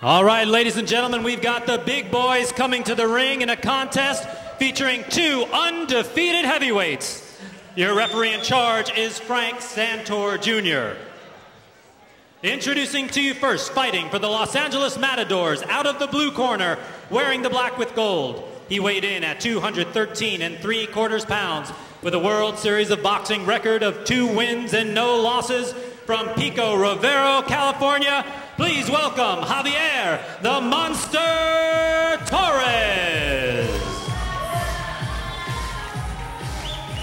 All right, ladies and gentlemen, we've got the big boys coming to the ring in a contest featuring two undefeated heavyweights. Your referee in charge is Frank Santor Jr. Introducing to you first, fighting for the Los Angeles Matadors, out of the blue corner, wearing the black with gold. He weighed in at 213 3/4 pounds with a World Series of Boxing record of 2 wins and no losses. From Pico Rivera, California, please welcome Javier, the Monster Torres.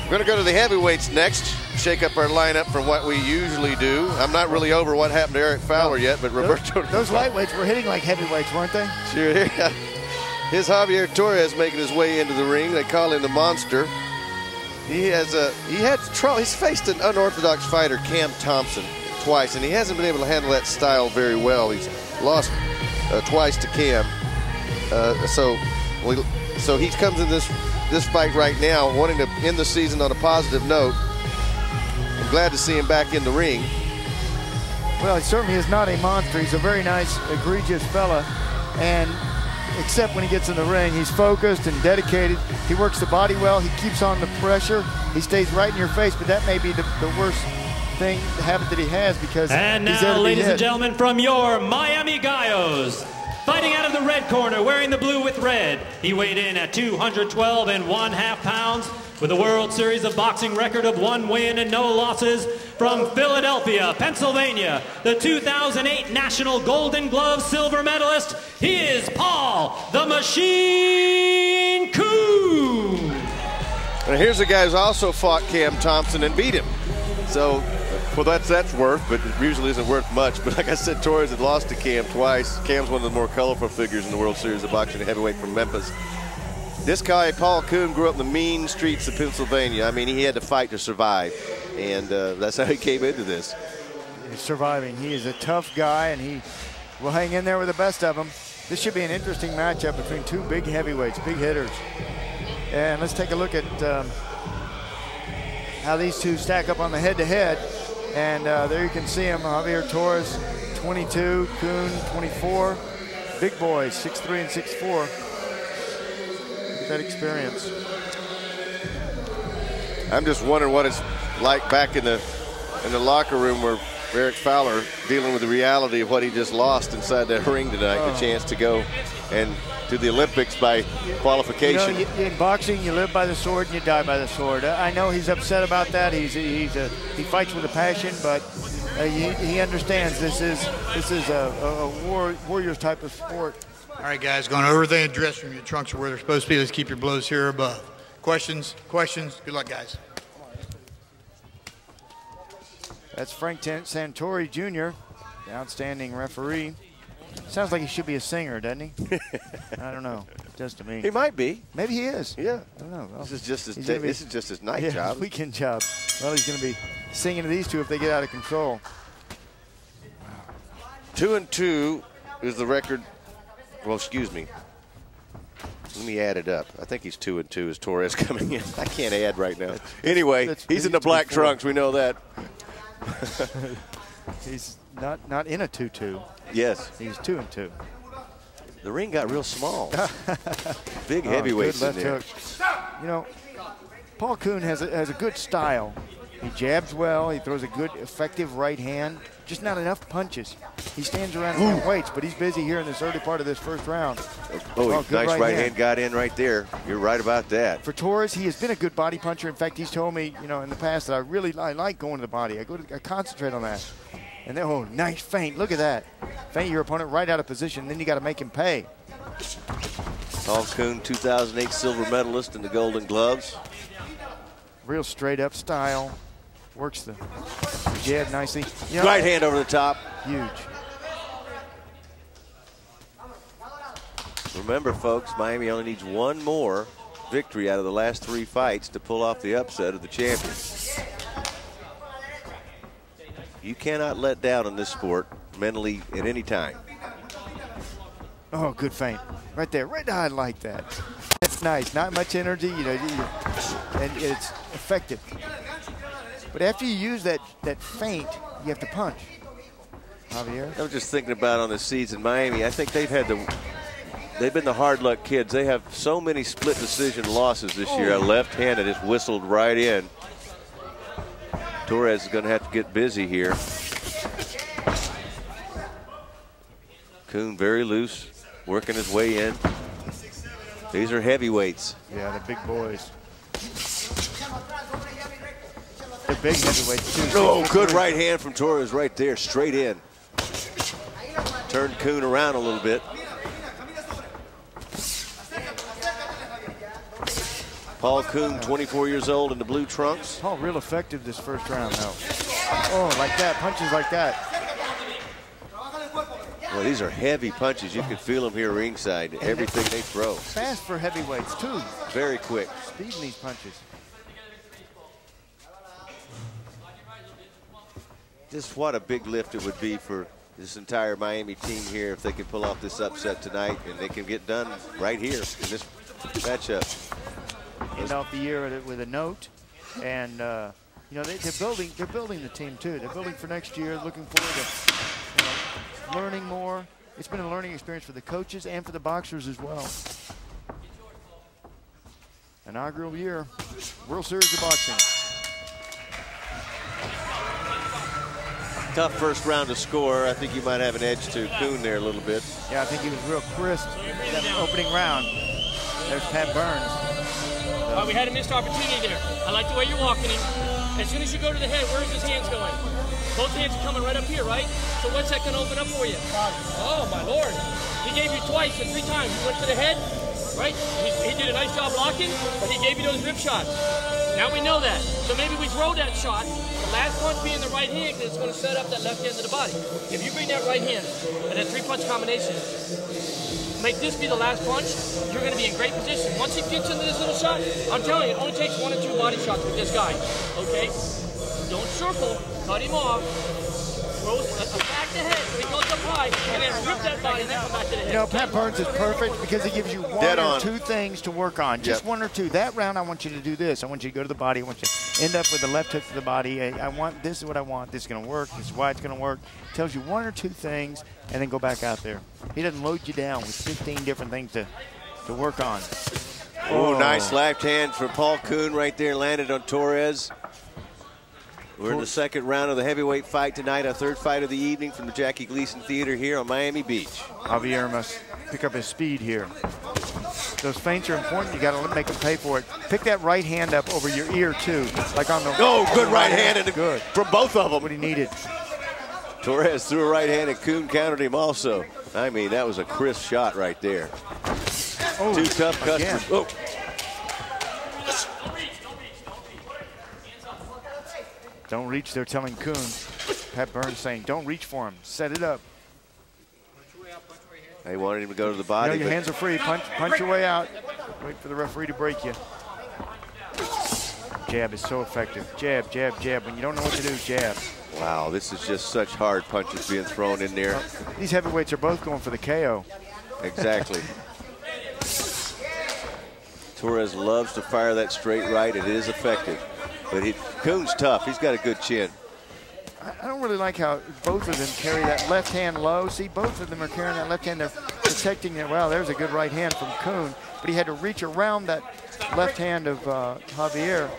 We're going to go to the heavyweights next, shake up our lineup from what we usually do. I'm not really over what happened to Eric Fowler yet, but Roberto... Those lightweights were hitting like heavyweights, weren't they? Sure. Here's Javier Torres making his way into the ring. They call him the Monster. He's faced an unorthodox fighter, Cam Thompson, twice, and he hasn't been able to handle that style very well. He's lost twice to Cam. So he comes in this fight right now wanting to end the season on a positive note. I'm glad to see him back in the ring. Well, he certainly is not a monster. He's a very nice, egregious fella, and except when he gets in the ring, he's focused and dedicated. He works the body well. He keeps on the pressure. He stays right in your face, but that may be the worst habit that he has, because and now, ladies and gentlemen, from your Miami Gallos, fighting out of the red corner, wearing the blue with red. He weighed in at 212 1/2 pounds with a World Series of Boxing record of 1 win and no losses. From Philadelphia, Pennsylvania, the 2008 National Golden Glove silver medalist, he is Paul the Machine Koon. And here's a guy who's also fought Cam Thompson and beat him. So, well, that's worth, but it usually isn't worth much. But like I said, Torres had lost to Cam twice. Cam's one of the more colorful figures in the World Series of Boxing, heavyweight from Memphis. This guy, Paul Koon, grew up in the mean streets of Pennsylvania. I mean, he had to fight to survive, and that's how he came into this. He's surviving. He is a tough guy, and he will hang in there with the best of them. This should be an interesting matchup between two big heavyweights, big hitters. And let's take a look at how these two stack up on the head-to-head. And there you can see him, Javier Torres, 22, Koon, 24. Big boys, 6'3" and 6'4". That experience. I'm just wondering what it's like back in the locker room where Eric Fowler dealing with the reality of what he just lost inside that ring tonight, the chance to go and to the Olympics by qualification. You know, in boxing, you live by the sword and you die by the sword. I know he's upset about that. He fights with a passion, but he understands this is a warriors type of sport. All right, guys, going over everything in the dressing room. Your trunks are where they're supposed to be. Let's keep your blows here above. Questions? Questions? Good luck, guys. That's Frank Santori Jr., the outstanding referee. Sounds like he should be a singer, doesn't he? I don't know. Just to me. He might be. Maybe he is. Yeah. I don't know. Well, this is just his night job. His weekend job. Well, he's going to be singing to these two if they get out of control. 2-2 is the record. Well, excuse me. Let me add it up. I think he's 2-2 as Torres coming in. I can't add right now. Anyway, he's in the black trunks. We know that. He's not in a 2-2. Yes. He's 2-2. The ring got real small. Big heavyweights in there. You know, Paul Koon has a good style. He jabs well. He throws a good, effective right hand. Just not enough punches. He stands around and waits, but he's busy here in this early part of this first round. Nice right hand got in right there. You're right about that. For Torres, he has been a good body puncher. In fact, he's told me, you know, in the past that I like going to the body. I concentrate on that. And then, nice feint. Look at that. Feint your opponent right out of position. Then you got to make him pay. Paul Koon, 2008 silver medalist in the Golden Gloves. Real straight up style. Works the jab nicely. You know, right hand over the top. Huge. Remember, folks, Miami only needs one more victory out of the last 3 fights to pull off the upset of the champion. You cannot let down in this sport mentally at any time. Oh, good feint. Right there. Right, I like that. That's nice. Not much energy, you know, and it's effective. But after you use that feint, you have to punch. Javier? I was just thinking about on the seeds in Miami. I think they've been the hard luck kids. They have so many split decision losses this year. A left-handed just whistled right in. Torres is going to have to get busy here. Koon very loose, working his way in. These are heavyweights. Yeah, the big boys. They're big heavyweights too. Oh, good right hand from Torres right there, straight in. Turned Koon around a little bit. Paul Koon, 24 years old in the blue trunks. Paul, real effective this first round, though. Oh, like that, punches like that. Well, these are heavy punches. You can feel them here ringside. And everything they throw. Fast for heavyweights, too. Very quick. Speed in these punches. Just what a big lift it would be for this entire Miami team here if they can pull off this upset tonight, and they can get done right here in this matchup. End off the year with a note, and you know they're building the team too. They're building for next year, looking forward to learning more. It's been a learning experience for the coaches and for the boxers as well. Inaugural year, World Series of Boxing. Tough first round to score. I think you might have an edge to Koon there a little bit. Yeah, I think he was real crisp that opening round. There's Pat Burns. We had a missed opportunity there. I like the way you're walking him. As soon as you go to the head, where's his hands going? Both hands are coming right up here, right? So what's that going to open up for you? Oh, my Lord. He gave you twice and 3 times. You went to the head, right? He did a nice job blocking, but he gave you those rib shots. Now we know that. So maybe we throw that shot. The last punch being the right hand, because it's going to set up that left hand to the body. If you bring that right hand and that 3-punch combination, make this be the last punch, you're going to be in great position. Once he gets into this little shot, I'm telling you, it only takes 1 or 2 body shots with this guy, okay? Don't circle, cut him off, throws back the head so he goes up high, and then rip that body and then come back to the head. You know, Pat Burns is perfect because he gives you 1 or 2 things to work on. Just 1 or 2. That round, I want you to do this. I want you to go to the body. I want you to end up with the left hook to the body. I want, this is what I want. This is going to work. This is why it's going to work. Tells you 1 or 2 things, and then go back out there. He doesn't load you down with 15 different things to work on. Oh, nice left hand from Paul Koon right there, landed on Torres. We're in the second round of the heavyweight fight tonight, our 3rd fight of the evening from the Jackie Gleason Theater here on Miami Beach. Javier must pick up his speed here. Those feints are important. You got to make him pay for it. Pick that right hand up over your ear too, like on the. Oh, good right hand and good from both of them. What he needed. Torres threw a right hand and Koon countered him also. I mean, that was a crisp shot right there. Oh, 2 tough customers. Oh. Don't reach, they're telling Koon. Pat Burns saying, don't reach for him. Set it up. They wanted him to go to the body. You know, your hands are free. Punch your way out. Wait for the referee to break you. Jab is so effective. Jab, jab, jab. When you don't know what to do, jab. Wow, this is just such hard punches being thrown in there. These heavyweights are both going for the KO. Exactly. Torres loves to fire that straight right. It is effective. But Koon's tough. He's got a good chin. I don't really like how both of them carry that left hand low. See, both of them are carrying that left hand. They're protecting it. Wow, there's a good right hand from Koon. But he had to reach around that left hand of Javier.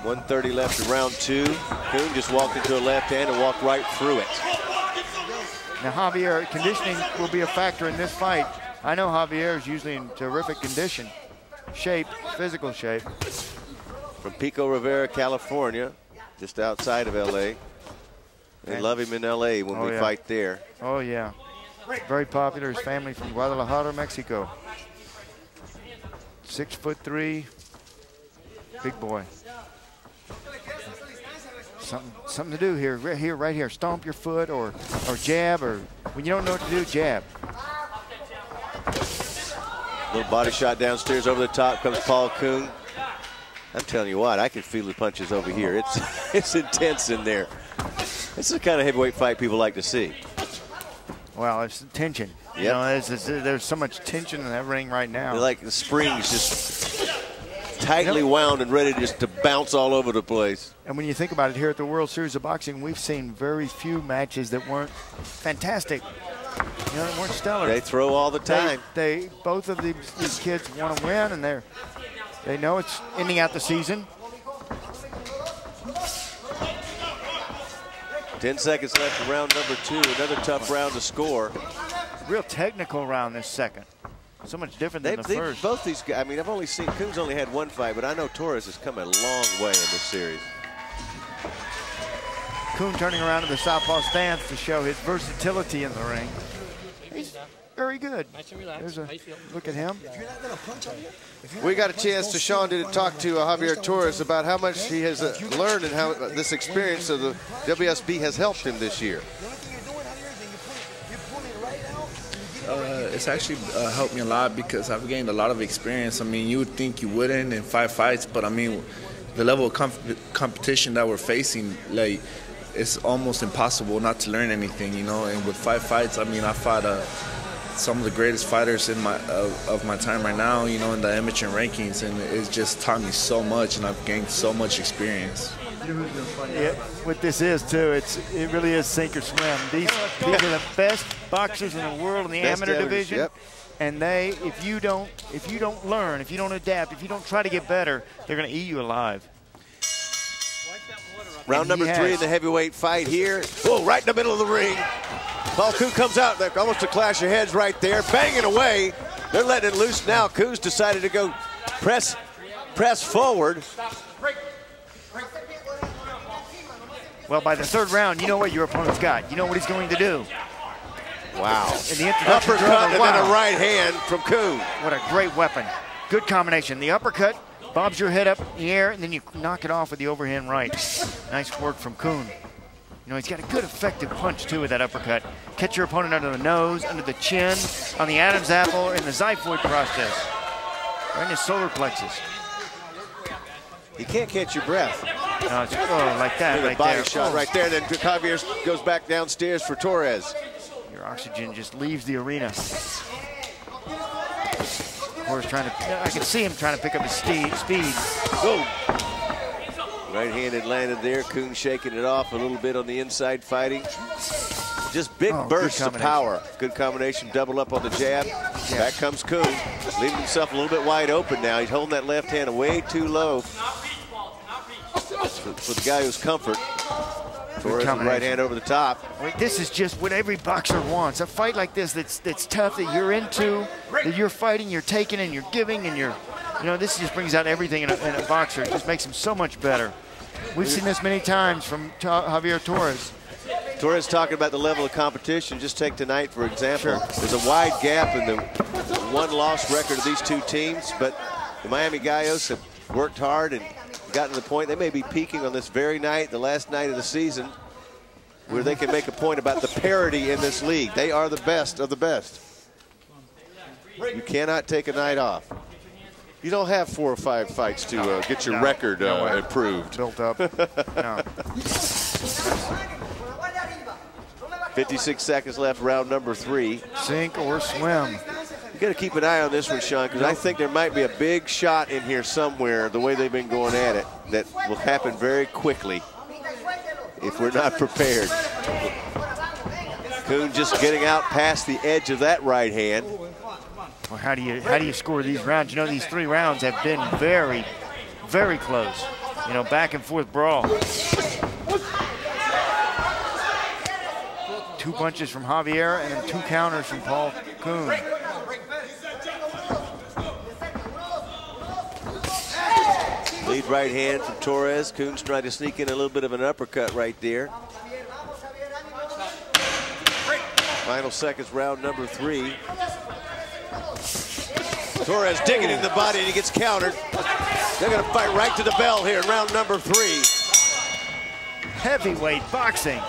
1:30 left in round 2. Koon just walked into a left hand and walked right through it. Now, Javier, conditioning will be a factor in this fight. I know Javier is usually in terrific condition, shape, physical shape. From Pico Rivera, California, just outside of L.A. They love him in L.A. when we fight there. Oh, yeah. Very popular. His family from Guadalajara, Mexico. 6'3", big boy. Something to do here, right here. Stomp your foot or jab, or when you don't know what to do, jab. Little body shot downstairs over the top comes Paul Koon. I'm telling you what, I can feel the punches over here. It's intense in there. This is the kind of heavyweight fight people like to see. Well, it's tension. Yep. You know, there's so much tension in that ring right now. They're like the springs just tightly wound and ready just to bounce all over the place. And when you think about it, here at the World Series of Boxing, we've seen very few matches that weren't fantastic. You know, they weren't stellar. They throw all the time. They both of these kids want to win, and they know it's ending out the season. 10 seconds left in round number 2. Another tough round to score. Real technical round this second. So much different than the first. Both these guys, I mean, I've only seen, Koon's only had one fight, but I know Torres has come a long way in this series. Koon turning around to the southpaw stance to show his versatility in the ring. He's very good. Nice and relaxed. There's a How you feel? look at him. We got a chance to, Sean, to talk to Javier Torres about how much he has learned and how this experience of the WSB has helped him this year. It's actually helped me a lot because I've gained a lot of experience. I mean, you would think you wouldn't in 5 fights, but I mean, the level of competition that we're facing, like, it's almost impossible not to learn anything, you know. And with 5 fights, I mean, I fought some of the greatest fighters in of my time right now, you know, in the amateur rankings, and it's just taught me so much, and I've gained so much experience. Yeah, what this is too, it really is sink or swim. These are the best boxers in the world in the amateur division, yep. And if you don't learn, if you don't adapt, if you don't try to get better, they're going to eat you alive. Round number 3 in the heavyweight fight here. Whoa, right in the middle of the ring. Paul Koon comes out, almost a clash of heads right there, banging away. They're letting it loose now. Koon's decided to go press forward. Well, by the 3rd round, you know what your opponent's got. You know what he's going to do. Wow. In the introduction uppercut and then a right hand from Koon. What a great weapon. Good combination. The uppercut bobs your head up in the air, and then you knock it off with the overhand right. Nice work from Koon. You know, he's got a good effective punch, too, with that uppercut. Catch your opponent under the nose, under the chin, on the Adam's apple, or in the xiphoid process. Right in his solar plexus. He can't catch your breath. No, it's like that, right body there. shot right there. Then Javier goes back downstairs for Torres. Your oxygen just leaves the arena. Torres trying to, I can see him trying to pick up his speed. Boom. Right-handed landed there. Koon shaking it off a little bit on the inside fighting. Just big bursts of power. Good combination, double up on the jab. Yeah. Back comes Koon, leaving himself a little bit wide open now. He's holding that left hand way too low for the guy who's comfort. Torres right hand over the top. This is just what every boxer wants. A fight like this that's tough, that you're into, that you're fighting, you're taking, and you're giving, and you know, this just brings out everything in a boxer. It just makes him so much better. We've seen this many times from Javier Torres. Torres talking about the level of competition. Just take tonight, for example. Sure. There's a wide gap in the one-loss record of these two teams, but the Miami Gallos have worked hard and gotten to the point they may be peaking on this very night, the last night of the season, where they can make a point about the parity in this league. They are the best of the best. You cannot take a night off. You don't have 4 or 5 fights to get your record improved. Built up. No. 56 seconds left, round number 3. Sink or swim. You got to keep an eye on this one, Sean, because I think there might be a big shot in here somewhere, the way they've been going at it, that will happen very quickly if we're not prepared. Koon just getting out past the edge of that right hand. Well, how do you score these rounds? You know, these 3 rounds have been very, very close. You know, back and forth brawl. 2 punches from Javier and then 2 counters from Paul Koon. Lead right hand from Torres. Koon's trying to sneak in a little bit of an uppercut right there. Final seconds, round number 3. Torres digging in the body and he gets countered. They're going to fight right to the bell here in round number 3. Heavyweight boxing.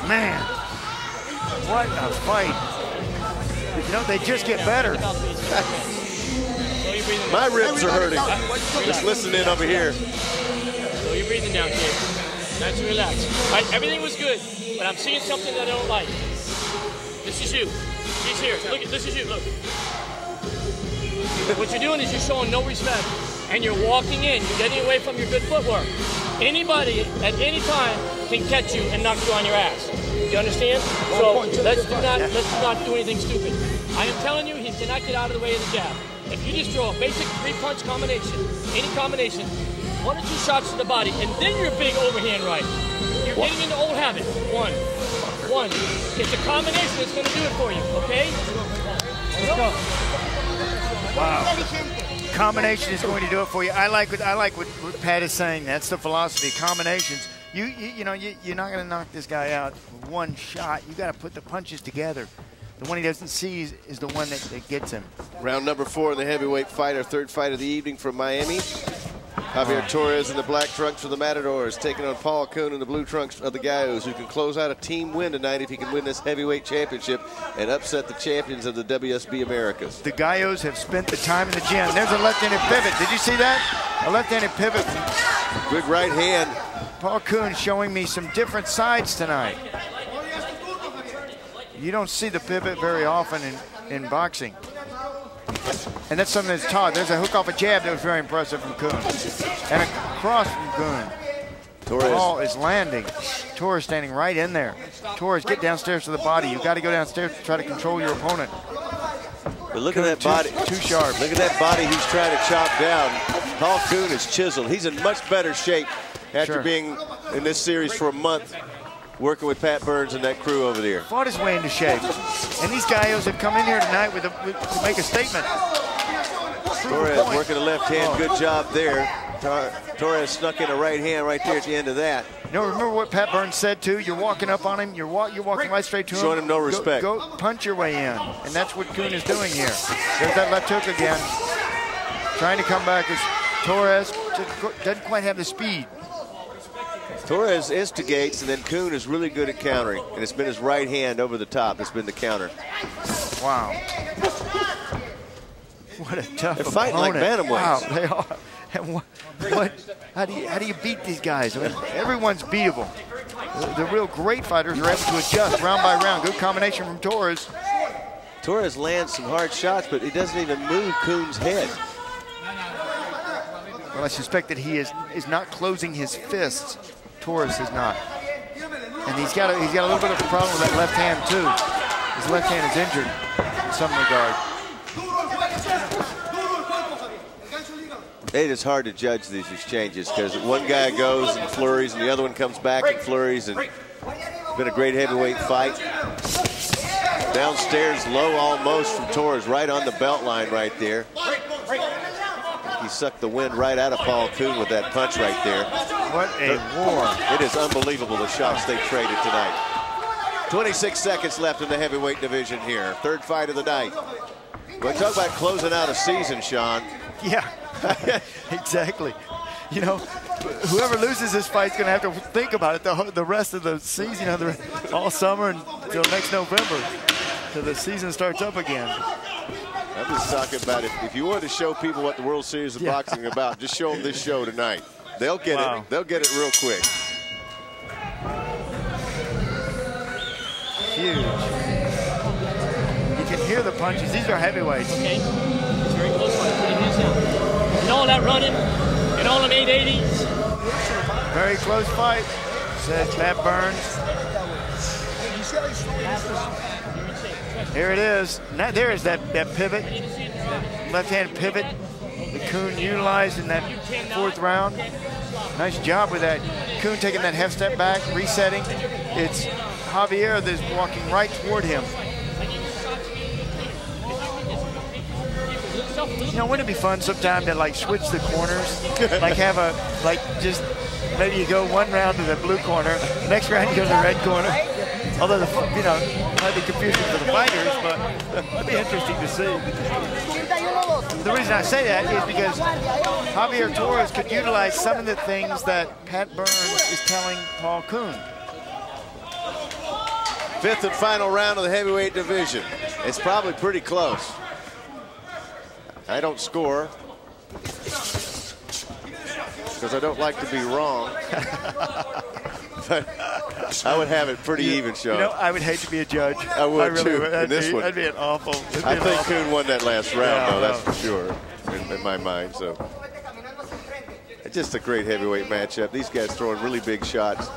Man, what a fight. You know, they just get better. My ribs are hurting. Just listen in over here. So you're breathing down, kid. Nice and relaxed. Right, everything was good, but I'm seeing something that I don't like. This is you. He's here. Look, this is you. Look. What you're doing is you're showing no respect. and you're walking in. You're getting away from your good footwork. Anybody at any time can catch you and knock you on your ass. You understand? So let's not do anything stupid. I am telling you, he cannot get out of the way of the jab. If you just throw a basic 3-punch combination, any combination, 1 or 2 shots to the body, and then your big overhand right. You're getting into old habit. One. It's a combination that's going to do it for you, okay? Let's go. Wow. Combination is going to do it for you. I like what Pat is saying. That's the philosophy. Combinations. You're not going to knock this guy out with 1 shot. You got to put the punches together. The one he doesn't see is the one that gets him. Round number 4 in the heavyweight fight, our 3rd fight of the evening from Miami. Javier Torres in the black trunks for the Matadors, taking on Paul Koon in the blue trunks of the Gallos, who can close out a team win tonight if he can win this heavyweight championship and upset the champions of the WSB Americas. The Gallos have spent the time in the gym. There's a left-handed pivot. Did you see that? A left-handed pivot. Good right hand. Paul Koon showing me some different sides tonight. You don't see the pivot very often in boxing. And that's something that's taught. There's a hook off a jab that was very impressive from Koon. And a cross from Koon. Torres. Ball is landing. Torres standing right in there. Torres, get downstairs to the body. You've got to go downstairs to try to control your opponent. But look at that body. Too sharp. Look at that body he's trying to chop down. Paul Koon is chiseled. He's in much better shape after being in this series for a month, working with Pat Burns and that crew over there. Fought his way into shape. And these Gallos have come in here tonight to make a statement. Torres working the left hand, good job there. Torres snuck in a right hand right there at the end of that. You know, remember what Pat Burns said too? You're walking up on him, you're walking right straight to him. Showing him no respect. Go punch your way in. And that's what Koon is doing here. There's that left hook again. Trying to come back as Torres doesn't quite have the speed. Torres instigates, and then Koon is really good at countering. And it's been his right hand over the top. It's been the counter. Wow. What a tough They're fighting like bantamweights. Wow, they are. And how do you beat these guys? I mean, everyone's beatable. The real great fighters are able to adjust round by round. Good combination from Torres. Torres lands some hard shots, but he doesn't even move Koon's head. Well, I suspect that he is not closing his fists. Torres is not. And he's got a little bit of a problem with that left hand too. His left hand is injured in some regard. It is hard to judge these exchanges because one guy goes and flurries and the other one comes back and flurries, and it's been a great heavyweight fight. Downstairs low almost from Torres, right on the belt line right there. He sucked the wind right out of Paul Koon with that punch right there. What a war. It is unbelievable the shots they traded tonight. 26 seconds left in the heavyweight division here. 3rd fight of the night. We're talking about closing out a season, Sean. Yeah, exactly. You know, whoever loses this fight is going to have to think about it the rest of the season, all summer until next November, till the season starts up again. I'm just talking about if you want to show people what the World Series of Boxing is about, just show them this show tonight. They'll get it. They'll get it real quick. Huge. You can hear the punches. These are heavyweights. Okay. It's very close fight. Put your hands down. And all that running, and all them 880s. Very close fight, says Pat Burns. Here it is. Now there is that pivot, left-hand pivot that Koon utilized in that 4th round. Nice job with that. Koon taking that half step back, resetting. It's Javier that's walking right toward him. You know, wouldn't it be fun sometime to like switch the corners? Just maybe you go one round to the blue corner, next round you go to the red corner. Although, might be confusing for the fighters, but it'd be interesting to see. The reason I say that is because Javier Torres could utilize some of the things that Pat Burns is telling Paul Koon. 5th and final round of the heavyweight division. It's probably pretty close. I don't score because I don't like to be wrong. But I would have it pretty even, Sean. You know, I would hate to be a judge. I would really too. Would. In this one, that'd be an awful. I think Koon won that last round, though. That's for sure, in my mind. So. It's just a great heavyweight matchup. These guys throwing really big shots.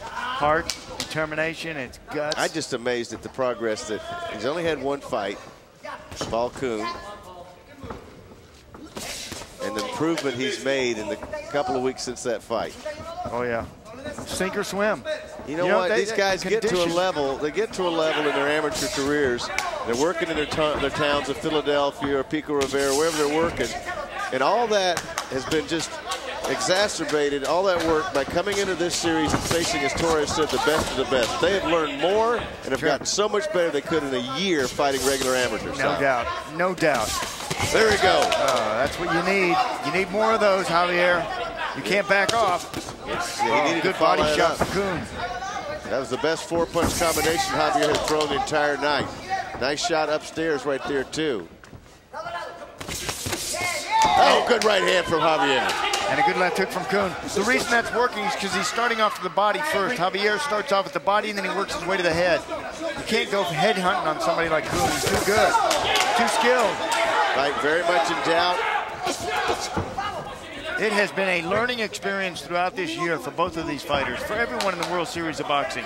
Heart, determination, it's guts. I'm just amazed at the progress that he's only had one fight, Koon, and the improvement he's made in the couple of weeks since that fight. Oh yeah, sink or swim. You know what? These guys get to a level. They get to a level in their amateur careers. They're working in their towns of Philadelphia or Pico Rivera, wherever they're working, and all that has been just exacerbated, all that work, by coming into this series and facing, as Torres said, the best of the best. They have learned more and have gotten so much better they could in a year fighting regular amateurs. No doubt, no doubt. There we go. That's what you need. You need more of those, Javier. You can't back off. Yeah, he needed good to follow body shot up. for Koon. That was the best four-punch combination Javier had thrown the entire night. Nice shot upstairs right there, too. Oh, good right hand from Javier. And a good left hook from Koon. The reason that's working is because he's starting off with the body first. Javier starts off with the body, and then he works his way to the head. You can't go head hunting on somebody like Koon. He's too good, too skilled. Right, very much in doubt. It has been a learning experience throughout this year for both of these fighters, for everyone in the World Series of Boxing.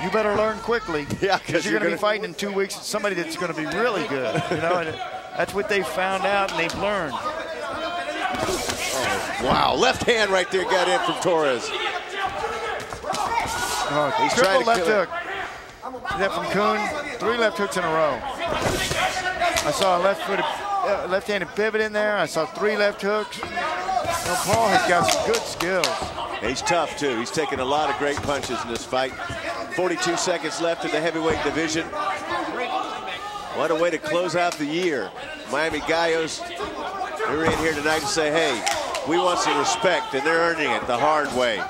You better learn quickly, because you're going to be fighting in 2 weeks somebody that's going to be really good. You know, and that's what they've found out and they've learned. Oh, wow, left hand right there got in from Torres. Oh, he's triple left hook. That from Koon, 3 left hooks in a row. I saw a left-handed pivot in there. I saw 3 left hooks. Well, Paul has got some good skills. He's tough, too. He's taken a lot of great punches in this fight. 42 seconds left in the heavyweight division. What a way to close out the year. Miami Gallos, they're in here tonight to say, hey, we want some respect, and they're earning it the hard way.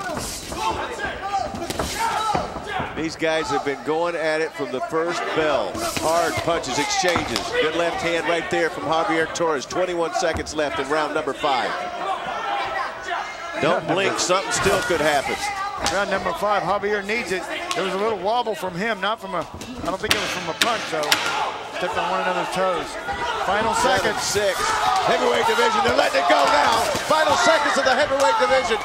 These guys have been going at it from the first bell. Hard punches, exchanges. Good left hand right there from Javier Torres. 21 seconds left in round number 5. Don't blink, something still could happen. Round number 5, Javier needs it. There was a little wobble from him, not from a, I don't think it was from a punch, though. Stepped on one another's toes. Final seconds. 7-6. Heavyweight division, they're letting it go now. Final seconds of the heavyweight division.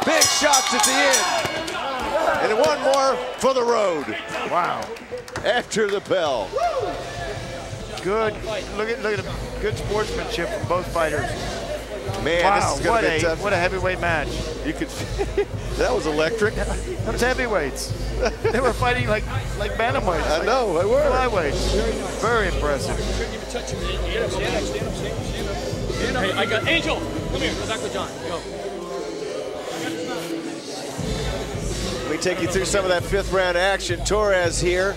Big shots at the end. And one more for the road. Wow. After the bell. Good, look at him. Good sportsmanship from both fighters. Man, wow, this is going to be tough. What a heavyweight match. You could, that was electric. That was heavyweights. They were fighting like bantamweights. I know, they were. Flyweights. Very impressive. Hey, I got Angel. Come here. Go back with John. Go. Let me take you through some of that 5th round action. Torres here,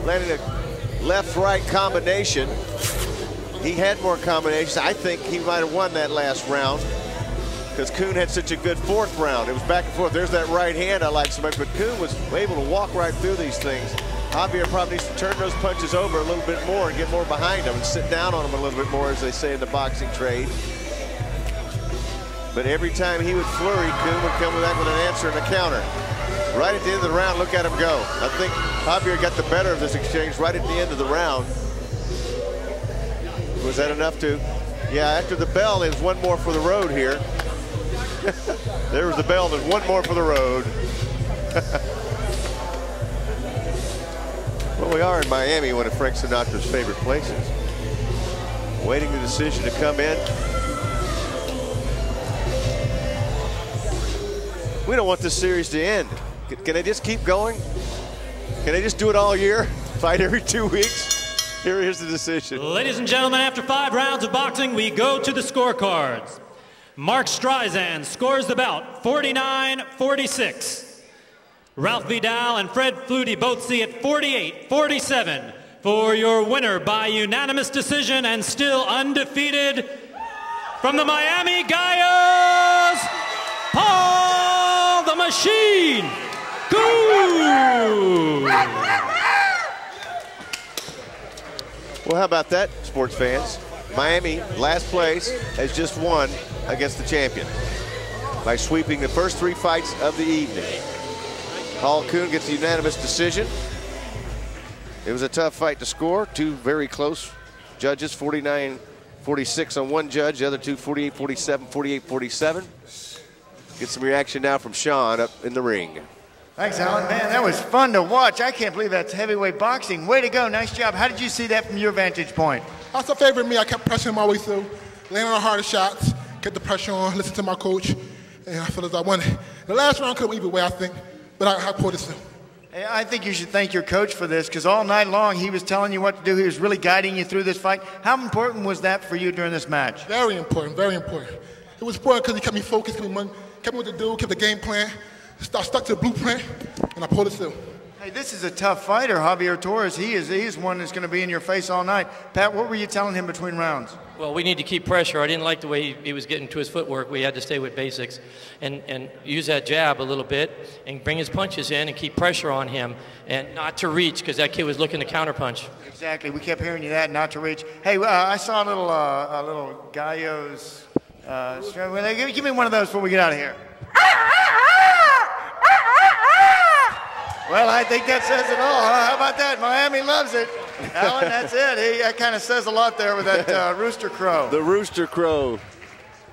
landing a left-right combination. He had more combinations. I think he might have won that last round because Koon had such a good 4th round. It was back and forth. There's that right hand I like so much, but Koon was able to walk right through these things. Javier probably needs to turn those punches over a little bit more and get more behind them and sit down on them a little bit more, as they say in the boxing trade. But every time he would flurry, Koon would come back with an answer and a counter. Right at the end of the round, look at him go. I think Javier got the better of this exchange right at the end of the round. Was that enough to? Yeah, after the bell, there's one more for the road here. There was the bell, there's one more for the road. Well, we are in Miami, one of Frank Sinatra's favorite places. Waiting the decision to come in. We don't want this series to end. Can they just keep going? Can they just do it all year? Fight every 2 weeks? Here's the decision. Ladies and gentlemen, after 5 rounds of boxing, we go to the scorecards. Mark Streisand scores the bout 49-46. Ralph Vidal and Fred Flutie both see it 48-47 for your winner by unanimous decision and still undefeated from the Miami Gallos, Paul the Machine Koon. Well, how about that, sports fans? Miami, last place, has just won against the champion by sweeping the first 3 fights of the evening. Paul Koon gets a unanimous decision. It was a tough fight to score. 2 very close judges, 49 46 on one judge, the other two 48, 47, 48, 47. Get some reaction now from Sean up in the ring. Thanks, Alan. Man, that was fun to watch. I can't believe that's heavyweight boxing. Way to go. Nice job. How did you see that from your vantage point? That's a favorite of me. I kept pressing my way through, laying on the harder shots, kept the pressure on, listened to my coach, and I feel as I won it. The last round could have went either way, I think, but I pulled it through. I think you should thank your coach for this, because all night long he was telling you what to do. He was really guiding you through this fight. How important was that for you during this match? Very important, very important. It was important because he kept me focused, kept me what to do, kept the game plan. I stuck to the blueprint, and I pulled it through. Hey, this is a tough fighter, Javier Torres. He is one that's going to be in your face all night. Pat, what were you telling him between rounds? Well, we need to keep pressure. I didn't like the way he was getting to his footwork. We had to stay with basics and use that jab a little bit and bring his punches in and keep pressure on him and not to reach, because that kid was looking to counterpunch. Exactly. We kept hearing you that, not to reach. Hey, I saw a little Gallos. Give me one of those before we get out of here. Well, I think that says it all. How about that? Miami loves it. Alan, that's it. That kind of says a lot there with that rooster crow. The rooster crow.